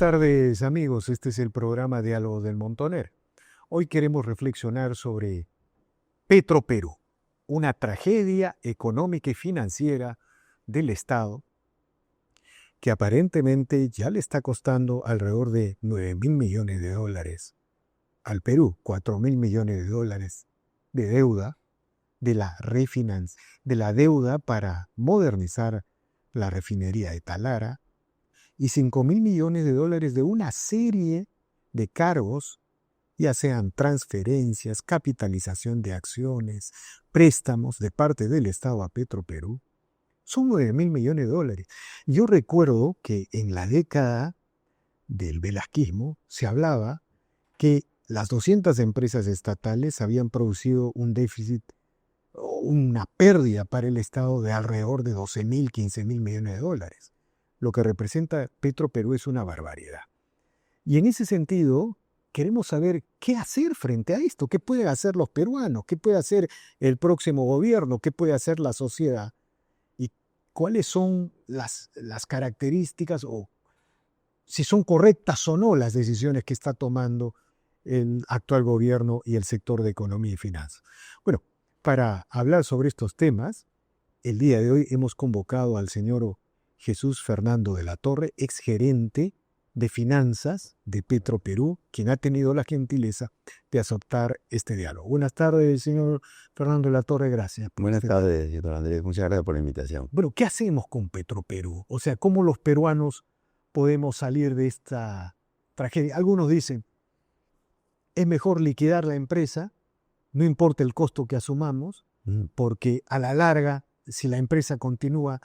tardes, amigos. Este es el programa Diálogo del Montoner. Hoy queremos reflexionar sobre Petroperú, una tragedia económica y financiera del Estado que aparentemente ya le está costando alrededor de 9.000 millones de dólares al Perú, 4.000 millones de dólares de deuda, de la deuda para modernizar la refinería de Talara, y 5.000 millones de dólares de una serie de cargos, ya sean transferencias, capitalización de acciones, préstamos de parte del Estado a Petroperú. Son 9.000 millones de dólares. Yo recuerdo que en la década del velasquismo se hablaba que las 200 empresas estatales habían producido un déficit, una pérdida para el Estado de alrededor de 12.000, 15.000 millones de dólares. Lo que representa Petroperú es una barbaridad. Y en ese sentido, queremos saber qué hacer frente a esto, qué pueden hacer los peruanos, qué puede hacer el próximo gobierno, qué puede hacer la sociedad y cuáles son las características o si son correctas o no las decisiones que está tomando el actual gobierno y el sector de economía y finanzas. Bueno, para hablar sobre estos temas, el día de hoy hemos convocado al señor Jesús Fernando de la Torre, exgerente de finanzas de Petroperú, quien ha tenido la gentileza de aceptar este diálogo. Buenas tardes, señor Fernando de la Torre, gracias. Buenas tardes, señor Andrés, muchas gracias por la invitación. Bueno, ¿qué hacemos con Petroperú? O sea, ¿cómo los peruanos podemos salir de esta tragedia? Algunos dicen, es mejor liquidar la empresa, no importa el costo que asumamos, porque a la larga, si la empresa continúa,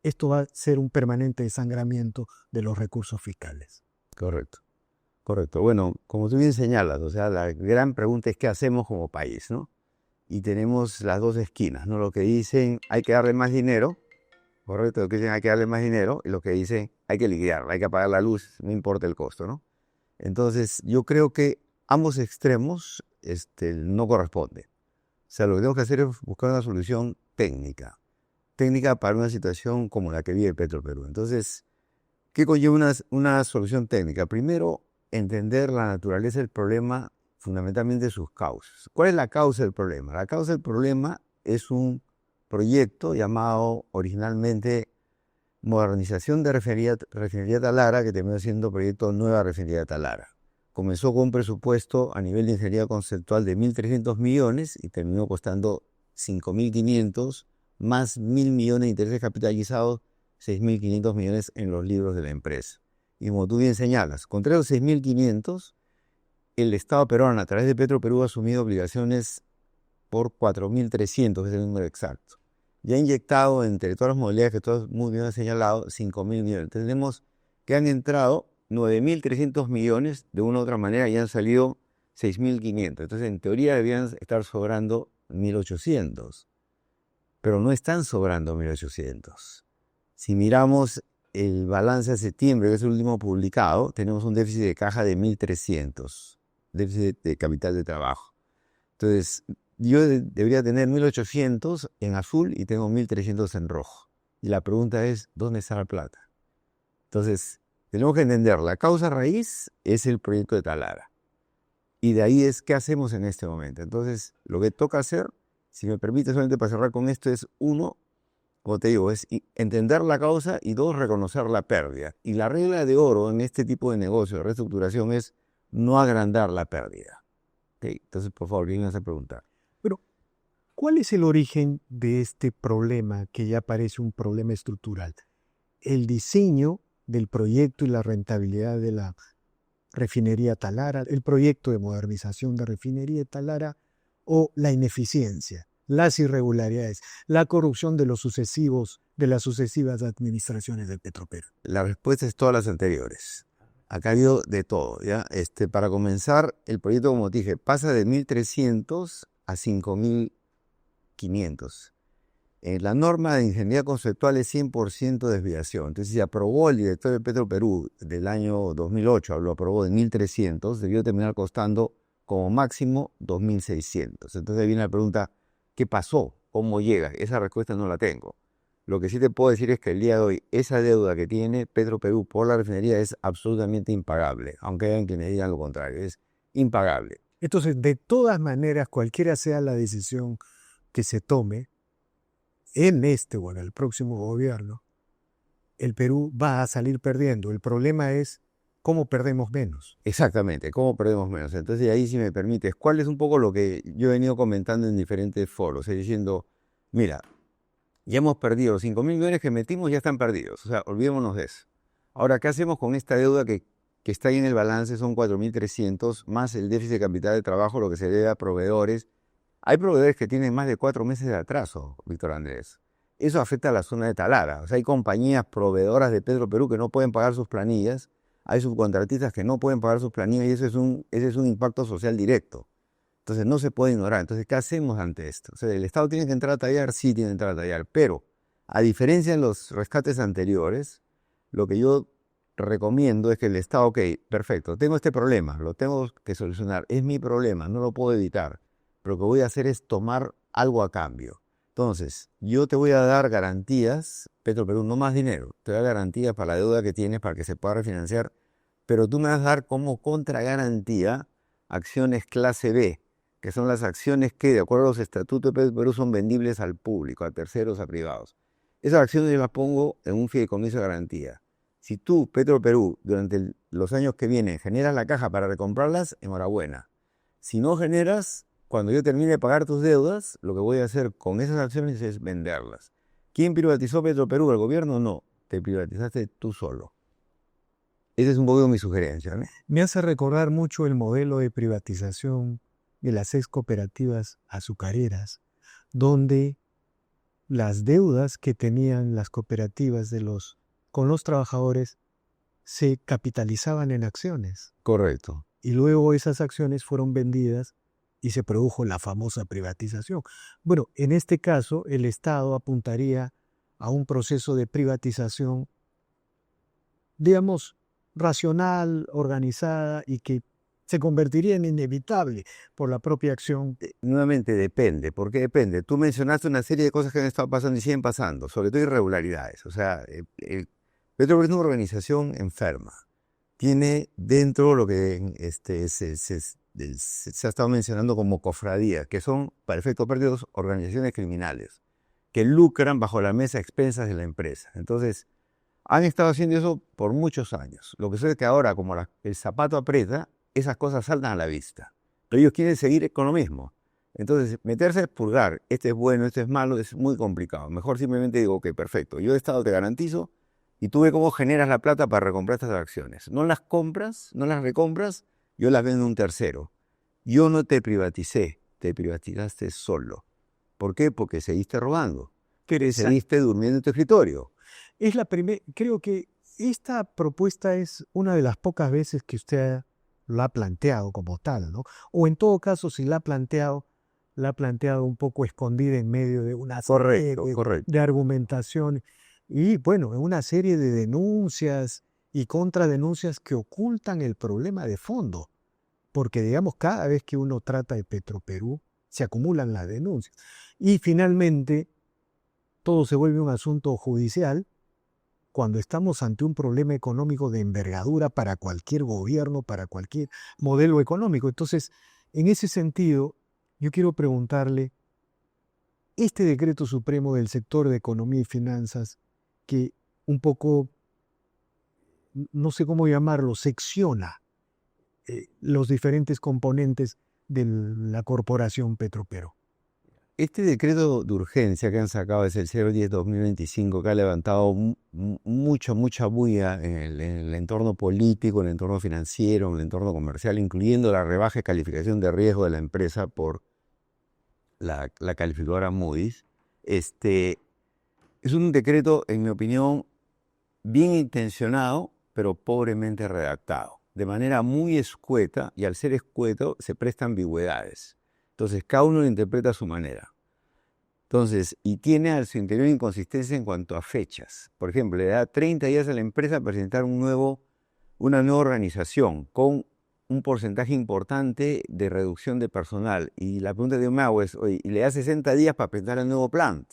esto va a ser un permanente desangramiento de los recursos fiscales. Correcto. Bueno, como tú bien señalas, o sea, la gran pregunta es qué hacemos como país, ¿no? Y tenemos las dos esquinas, ¿no? Lo que dicen hay que darle más dinero, correcto, lo que dicen hay que darle más dinero, y lo que dicen hay que liquidarla, hay que apagar la luz, no importa el costo, ¿no? Entonces, yo creo que ambos extremos no corresponden. O sea, lo que tenemos que hacer es buscar una solución técnica para una situación como la que vive Petroperú. Entonces, ¿qué conlleva una solución técnica? Primero, entender la naturaleza del problema, fundamentalmente sus causas. ¿Cuál es la causa del problema? La causa del problema es un proyecto llamado originalmente Modernización de Refinería Talara, que terminó siendo proyecto Nueva Refinería Talara. Comenzó con un presupuesto a nivel de ingeniería conceptual de 1.300 millones y terminó costando 5.500 más 1.000 millones de intereses capitalizados, 6.500 millones en los libros de la empresa. Y como tú bien señalas, contra los 6.500, el Estado peruano, a través de Petroperú, ha asumido obligaciones por 4.300, que es el número exacto. Ya ha inyectado, entre todas las modalidades que todos muy bien han señalado, 5.000 millones. Tenemos que han entrado 9.300 millones de una u otra manera y han salido 6.500. Entonces, en teoría, debían estar sobrando 1.800. Pero no están sobrando 1.800. Si miramos el balance de septiembre, que es el último publicado, tenemos un déficit de caja de 1.300, déficit de capital de trabajo. Entonces, yo debería tener 1.800 en azul y tengo 1.300 en rojo. Y la pregunta es, ¿dónde está la plata? Entonces, tenemos que entender, la causa raíz es el proyecto de Talara. Y de ahí es, ¿qué hacemos en este momento? Entonces, lo que toca hacer, si me permite solamente para cerrar con esto, es uno, como te digo, es entender la causa y dos, reconocer la pérdida. Y la regla de oro en este tipo de negocio, de reestructuración, es no agrandar la pérdida. ¿Okay? Entonces, por favor, ¿quién me hace preguntar? Pero, ¿cuál es el origen de este problema que ya parece un problema estructural? ¿El diseño del proyecto y la rentabilidad de la refinería Talara, el proyecto de modernización de refinería Talara o la ineficiencia, las irregularidades, la corrupción de las sucesivas administraciones de Petroperú? La respuesta es todas las anteriores. Acá ha habido de todo, ¿ya? Para comenzar, el proyecto, como te dije, pasa de 1.300 a 5.500. La norma de ingeniería conceptual es 100% desviación. Entonces, si aprobó el director de Petroperú del año 2008, lo aprobó de 1.300, debió terminar costando como máximo 2.600. Entonces, viene la pregunta, ¿qué pasó? ¿Cómo llega? Esa respuesta no la tengo. Lo que sí te puedo decir es que el día de hoy, esa deuda que tiene Petroperú por la refinería es absolutamente impagable, aunque hayan quienes digan lo contrario, es impagable. Entonces, de todas maneras, cualquiera sea la decisión que se tome en este o en el próximo gobierno, el Perú va a salir perdiendo. El problema es cómo perdemos menos. Exactamente, ¿cómo perdemos menos? Entonces ahí, si me permites, ¿cuál es un poco lo que yo he venido comentando en diferentes foros? Es diciendo, mira, ya hemos perdido los 5.000 millones que metimos, ya están perdidos. O sea, olvidémonos de eso. Ahora, ¿qué hacemos con esta deuda que está ahí en el balance? Son 4.300 más el déficit de capital de trabajo, lo que se debe a proveedores. Hay proveedores que tienen más de 4 meses de atraso, Víctor Andrés. Eso afecta a la zona de Talara. O sea, hay compañías proveedoras de Petroperú que no pueden pagar sus planillas. Hay subcontratistas que no pueden pagar sus planillas y ese es un impacto social directo. Entonces no se puede ignorar. Entonces, ¿qué hacemos ante esto? O sea, ¿el Estado tiene que entrar a tallar? Sí, tiene que entrar a tallar. Pero, a diferencia de los rescates anteriores, lo que yo recomiendo es que el Estado, ok, perfecto, tengo este problema, lo tengo que solucionar, es mi problema, no lo puedo evitar. Pero lo que voy a hacer es tomar algo a cambio. Entonces, yo te voy a dar garantías, Petroperú, no más dinero, te voy a dar garantías para la deuda que tienes para que se pueda refinanciar, pero tú me vas a dar como contragarantía acciones clase B, que son las acciones que, de acuerdo a los estatutos de Petroperú, son vendibles al público, a terceros, a privados. Esas acciones yo las pongo en un fideicomiso de garantía. Si tú, Petroperú, durante los años que vienen, generas la caja para recomprarlas, enhorabuena. Si no generas, cuando yo termine de pagar tus deudas, lo que voy a hacer con esas acciones es venderlas. ¿Quién privatizó Petroperú? ¿El gobierno? No, te privatizaste tú solo. Esa es un poco mi sugerencia, ¿no? Me hace recordar mucho el modelo de privatización de las ex cooperativas azucareras, donde las deudas que tenían las cooperativas con los trabajadores se capitalizaban en acciones. Correcto. Y luego esas acciones fueron vendidas y se produjo la famosa privatización. Bueno, en este caso, el Estado apuntaría a un proceso de privatización, digamos, racional, organizada y que se convertiría en inevitable por la propia acción. Nuevamente depende. ¿Por qué depende? Tú mencionaste una serie de cosas que han estado pasando y siguen pasando, sobre todo irregularidades. O sea, Petroperú es una organización enferma. Tiene dentro lo que se ha estado mencionando como cofradías, que son, para efectos prácticos, organizaciones criminales, que lucran bajo la mesa a expensas de la empresa. Entonces, han estado haciendo eso por muchos años. Lo que sucede es que ahora, como el zapato aprieta, esas cosas saltan a la vista. Pero ellos quieren seguir con lo mismo. Entonces, meterse a expurgar, este es bueno, este es malo, es muy complicado. Mejor simplemente digo, ok, perfecto, yo de Estado te garantizo y tú ve cómo generas la plata para recomprar estas acciones. No las compras, no las recompras, yo las vendo a un tercero. Yo no te privaticé, te privatizaste solo. ¿Por qué? Porque seguiste robando. Seguiste durmiendo en tu escritorio. Creo que esta propuesta es una de las pocas veces que usted lo ha planteado como tal, ¿no? O en todo caso, si la ha planteado un poco escondida en medio de una serie Correcto. de argumentación y, bueno, en una serie de denuncias y contradenuncias que ocultan el problema de fondo. Porque, digamos, cada vez que uno trata de Petroperú, se acumulan las denuncias. Y finalmente, todo se vuelve un asunto judicial cuando estamos ante un problema económico de envergadura para cualquier gobierno, para cualquier modelo económico. Entonces, en ese sentido, yo quiero preguntarle, este decreto supremo del sector de economía y finanzas, que un poco, no sé cómo llamarlo, secciona los diferentes componentes de la corporación Petroperú. Este decreto de urgencia que han sacado es el 010-2025, que ha levantado mucha bulla en el entorno político, en el entorno financiero, en el entorno comercial, incluyendo la rebaja de calificación de riesgo de la empresa por la calificadora Moody's. Es un decreto, en mi opinión, bien intencionado, pero pobremente redactado, de manera muy escueta, y al ser escueto se presta ambigüedades. Entonces, cada uno lo interpreta a su manera. Entonces, y tiene a su interior inconsistencia en cuanto a fechas. Por ejemplo, le da 30 días a la empresa para presentar una nueva organización con un porcentaje importante de reducción de personal. Y la pregunta que yo me hago es, oye, y le da 60 días para presentar el nuevo plan.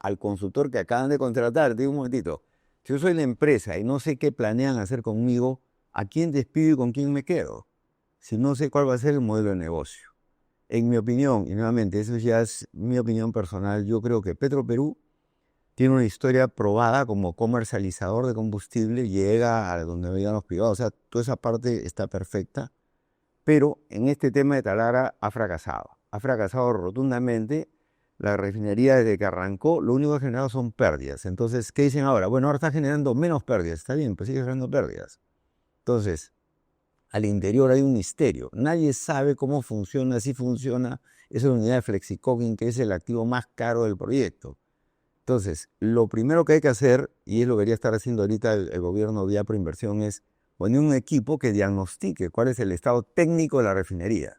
al consultor que acaban de contratar. Te digo un momentito, si yo soy la empresa y no sé qué planean hacer conmigo, ¿a quién despido y con quién me quedo? Si no sé cuál va a ser el modelo de negocio. En mi opinión, y nuevamente, eso ya es mi opinión personal, yo creo que Petroperú tiene una historia probada como comercializador de combustible, llega a donde veían los privados, o sea, toda esa parte está perfecta, pero en este tema de Talara ha fracasado rotundamente. La refinería desde que arrancó, lo único que ha generado son pérdidas. Entonces, ¿qué dicen ahora? Bueno, ahora está generando menos pérdidas, está bien, pues sigue generando pérdidas. Entonces, al interior hay un misterio. Nadie sabe cómo funciona, si funciona. Esa es la unidad de FlexiCoking, que es el activo más caro del proyecto. Entonces, lo primero que hay que hacer, y es lo que debería estar haciendo ahorita el gobierno vía Proinversión, es poner un equipo que diagnostique cuál es el estado técnico de la refinería.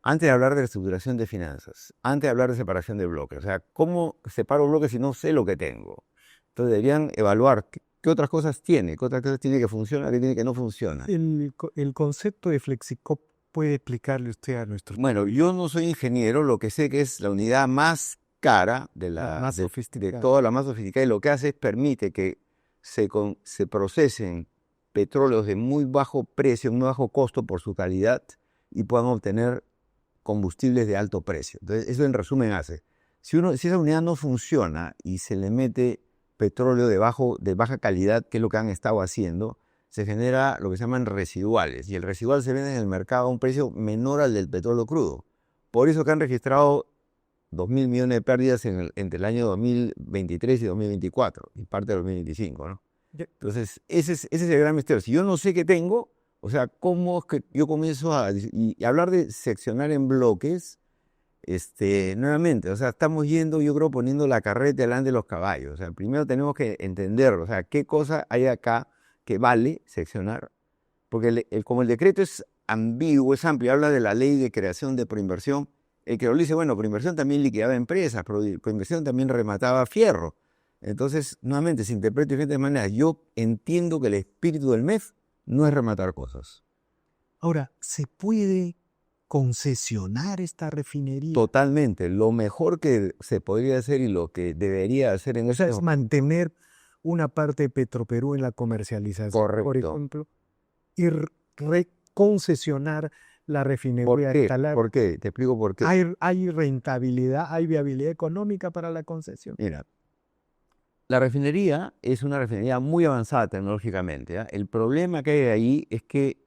Antes de hablar de reestructuración de finanzas, antes de hablar de separación de bloques. O sea, ¿cómo separo bloques si no sé lo que tengo? Entonces deberían evaluar qué otras cosas tiene, qué otras cosas tiene que funcionar, qué tiene que no funciona. El concepto de Flexicop, ¿puede explicarle usted a nuestros... Bueno, yo no soy ingeniero, lo que sé que es la unidad más cara de toda la más sofisticada, y lo que hace es permite que se procesen petróleos de muy bajo precio, muy bajo costo por su calidad y puedan obtener combustibles de alto precio. Entonces, eso en resumen hace. Si esa unidad no funciona y se le mete petróleo de baja calidad, que es lo que han estado haciendo, se genera lo que se llaman residuales. Y el residual se vende en el mercado a un precio menor al del petróleo crudo. Por eso que han registrado 2.000 millones de pérdidas entre el año 2023 y 2024, y parte del 2025, ¿no? Entonces, ese es el gran misterio. Si yo no sé qué tengo, o sea, ¿cómo es que yo comienzo a hablar de seccionar en bloques? Nuevamente, o sea, estamos yendo, yo creo, poniendo la carreta delante de los caballos. O sea, primero tenemos que entender, o sea, qué cosa hay acá que vale seccionar. Porque como el decreto es ambiguo, es amplio, habla de la ley de creación de Proinversión. El que lo dice, bueno, Proinversión también liquidaba empresas, Proinversión también remataba fierro. Entonces, nuevamente, se interpreta de diferentes maneras. Yo entiendo que el espíritu del MEF no es rematar cosas. Ahora, ¿se puede concesionar esta refinería? Totalmente. Lo mejor que se podría hacer y lo que debería hacer en eso es mantener una parte de Petroperú en la comercialización, correcto, por ejemplo, y reconcesionar la refinería de Talara. ¿Por qué? Te explico por qué. ¿Hay rentabilidad, hay viabilidad económica para la concesión? Mira, la refinería es una refinería muy avanzada tecnológicamente, ¿ya? El problema que hay ahí es que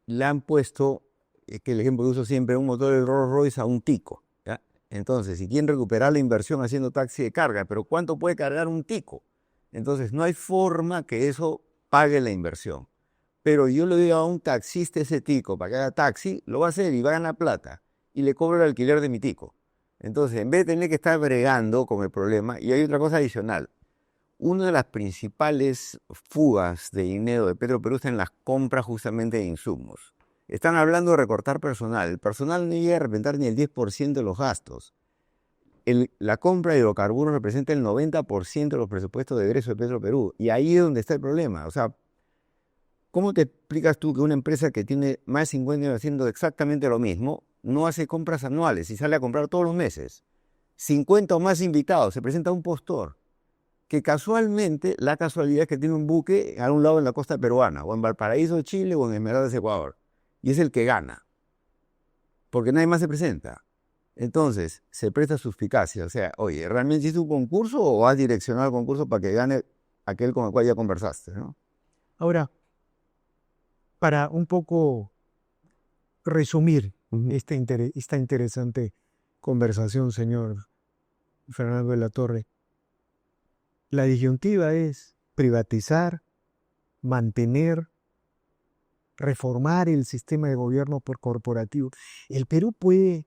le han puesto, es que el ejemplo que uso siempre, un motor de Rolls Royce a un tico, ¿ya? Entonces, si quieren recuperar la inversión haciendo taxi de carga, pero ¿cuánto puede cargar un tico? Entonces, no hay forma que eso pague la inversión. Pero yo le digo a un taxista ese tico para que haga taxi, lo va a hacer y va a ganar plata. Y le cobro el alquiler de mi tico. Entonces, en vez de tener que estar bregando con el problema, y hay otra cosa adicional. Una de las principales fugas de dinero de Petroperú está en las compras justamente de insumos. Están hablando de recortar personal. El personal no llega a representar ni el 10% de los gastos. La compra de hidrocarburos representa el 90% de los presupuestos de egreso de Petroperú. Y ahí es donde está el problema. O sea, ¿cómo te explicas tú que una empresa que tiene más de 50 años haciendo exactamente lo mismo no hace compras anuales y sale a comprar todos los meses? 50 o más invitados, se presenta un postor que casualmente, la casualidad es que tiene un buque a un lado en la costa peruana, o en Valparaíso, Chile, o en Esmeraldas, Ecuador. Y es el que gana, porque nadie más se presenta. Entonces, se presta suspicacia. O sea, oye, ¿realmente hiciste un concurso o has direccionado el concurso para que gane aquel con el cual ya conversaste, ¿no? Ahora, para un poco resumir esta interesante conversación, señor Fernando de la Torre, la disyuntiva es privatizar, mantener, reformar el sistema de gobierno por corporativo. ¿El Perú puede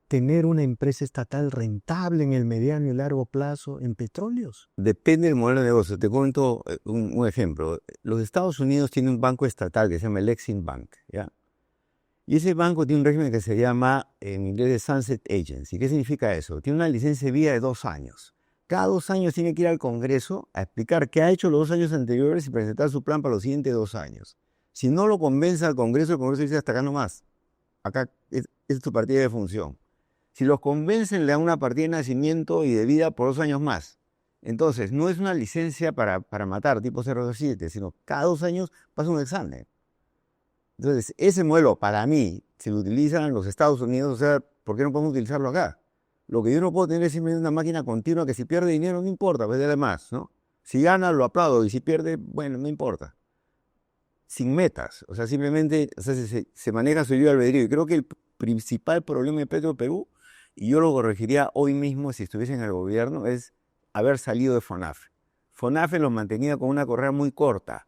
tener una empresa estatal rentable en el mediano y largo plazo en petróleos? Depende del modelo de negocio. Te cuento un ejemplo. Los Estados Unidos tienen un banco estatal que se llama el Exim Bank, ¿ya? Y ese banco tiene un régimen que se llama, en inglés, de Sunset Agency. ¿Qué significa eso? Tiene una licencia de vida de 2 años. Cada 2 años tiene que ir al Congreso a explicar qué ha hecho los 2 años anteriores y presentar su plan para los siguientes 2 años. Si no lo convence al Congreso, el Congreso dice hasta acá nomás. Acá es tu partida de función. Si los convencen, le dan una partida de nacimiento y de vida por 2 años más. Entonces, no es una licencia para matar tipo 007, sino cada 2 años pasa un examen. Entonces, ese modelo para mí, si lo utilizan en los Estados Unidos, o sea, ¿por qué no podemos utilizarlo acá? Lo que yo no puedo tener es simplemente una máquina continua que si pierde dinero no importa, pues dale más, ¿no? Si gana, lo aplaudo, y si pierde, bueno, no importa. Sin metas, o sea, simplemente o sea, se maneja su libre albedrío. Y creo que el principal problema de Petroperú, y yo lo corregiría hoy mismo si estuviese en el gobierno, es haber salido de FONAFE. FONAFE los mantenía con una correa muy corta.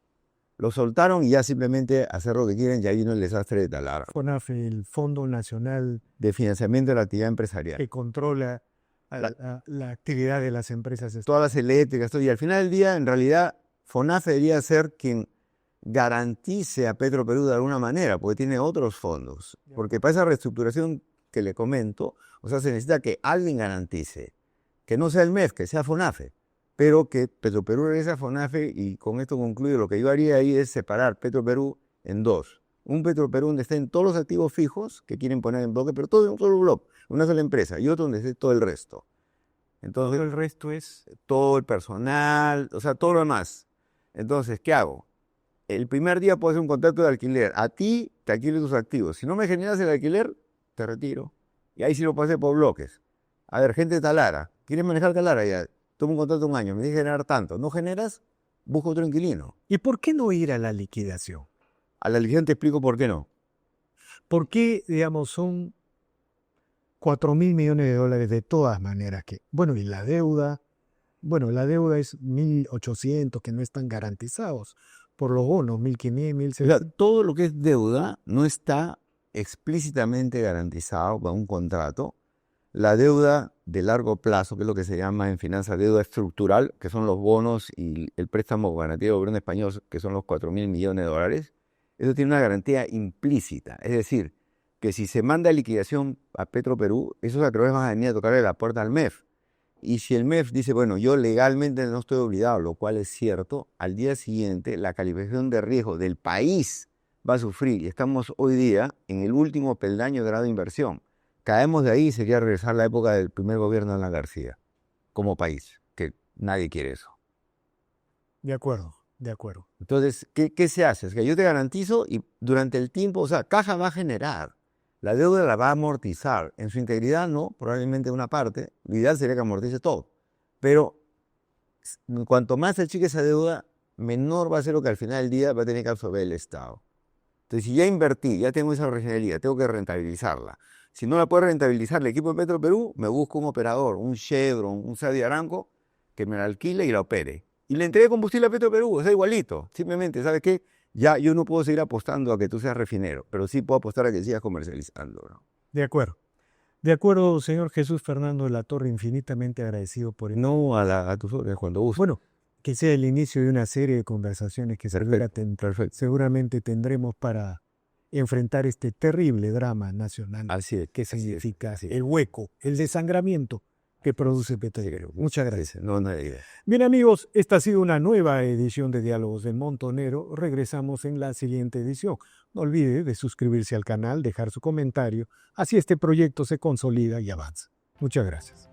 Lo soltaron y ya simplemente hacer lo que quieren, ya vino el desastre de Talara. FONAFE, el Fondo Nacional De Financiamiento de la Actividad Empresarial. que controla la actividad de las empresas. Todas las eléctricas, todo. Y al final del día, en realidad, FONAFE debería ser quien garantice a Petroperú de alguna manera, porque tiene otros fondos. Porque para esa reestructuración que le comento, o sea, se necesita que alguien garantice, que no sea el MEF, que sea FONAFE, pero que Petroperú regrese a FONAFE, y con esto concluyo. Lo que yo haría ahí es separar Petroperú en dos. Un Petroperú donde estén todos los activos fijos que quieren poner en bloque, pero todo en un solo bloque, una sola empresa, y otro donde esté todo el resto. Entonces, Todo el resto es todo el personal, o sea, todo lo demás. Entonces, ¿qué hago? El primer día puedo hacer un contrato de alquiler. A ti te alquilo tus activos. Si no me generas el alquiler, te retiro. Y ahí sí lo pasé por bloques. A ver, gente de Talara, ¿quieres manejar Talara? Ya, toma un contrato de 1 año, me tienes que generar tanto. ¿No generas? Busca otro inquilino. ¿Y por qué no ir a la liquidación? A la liquidación te explico por qué no. ¿Por qué, digamos, son 4.000 millones de dólares de todas maneras que, bueno, y la deuda es 1.800 que no están garantizados por los bonos, 1.500, O sea, 1.600. todo lo que es deuda no está explícitamente garantizado con un contrato. La deuda de largo plazo, que es lo que se llama en finanzas deuda estructural, que son los bonos y el préstamo garantido del gobierno español, que son los 4.000 millones de dólares, eso tiene una garantía implícita. Es decir, que si se manda liquidación a Petroperú, esos acreedores van a venir a tocarle la puerta al MEF. Y si el MEF dice, bueno, yo legalmente no estoy obligado, lo cual es cierto, al día siguiente la calificación de riesgo del país va a sufrir. Y estamos hoy día en el último peldaño de grado de inversión. Caemos de ahí y sería regresar a la época del primer gobierno de Alan García, como país, que nadie quiere eso. De acuerdo, de acuerdo. Entonces, ¿qué se hace? Es que yo te garantizo y durante el tiempo, o sea, Caja va a generar, la deuda la va a amortizar. En su integridad no, probablemente una parte, lo ideal sería que amortice todo. Pero cuanto más se achique esa deuda, menor va a ser lo que al final del día va a tener que absorber el Estado. Entonces, si ya invertí, ya tengo esa refinería, tengo que rentabilizarla. Si no la puede rentabilizar el equipo de Petroperú, me busco un operador, un Chevron, un Saudi Aramco, que me la alquile y la opere. Y le entregue combustible a Petroperú, o sea, igualito. Simplemente, ¿sabes qué? Ya yo no puedo seguir apostando a que tú seas refinero, pero sí puedo apostar a que sigas comercializando, ¿no? De acuerdo. De acuerdo, señor Jesús Fernando de la Torre, infinitamente agradecido por el... No a tus órdenes cuando gustes. Bueno, que sea el inicio de una serie de conversaciones que seguramente tendremos para enfrentar este terrible drama nacional Así es. que significa el hueco, el desangramiento que produce Petroperú. Muchas gracias. No, no hay idea. Bien, amigos, esta ha sido una nueva edición de Diálogos del Montonero. Regresamos en la siguiente edición. No olvide de suscribirse al canal, dejar su comentario, así este proyecto se consolida y avanza. Muchas gracias.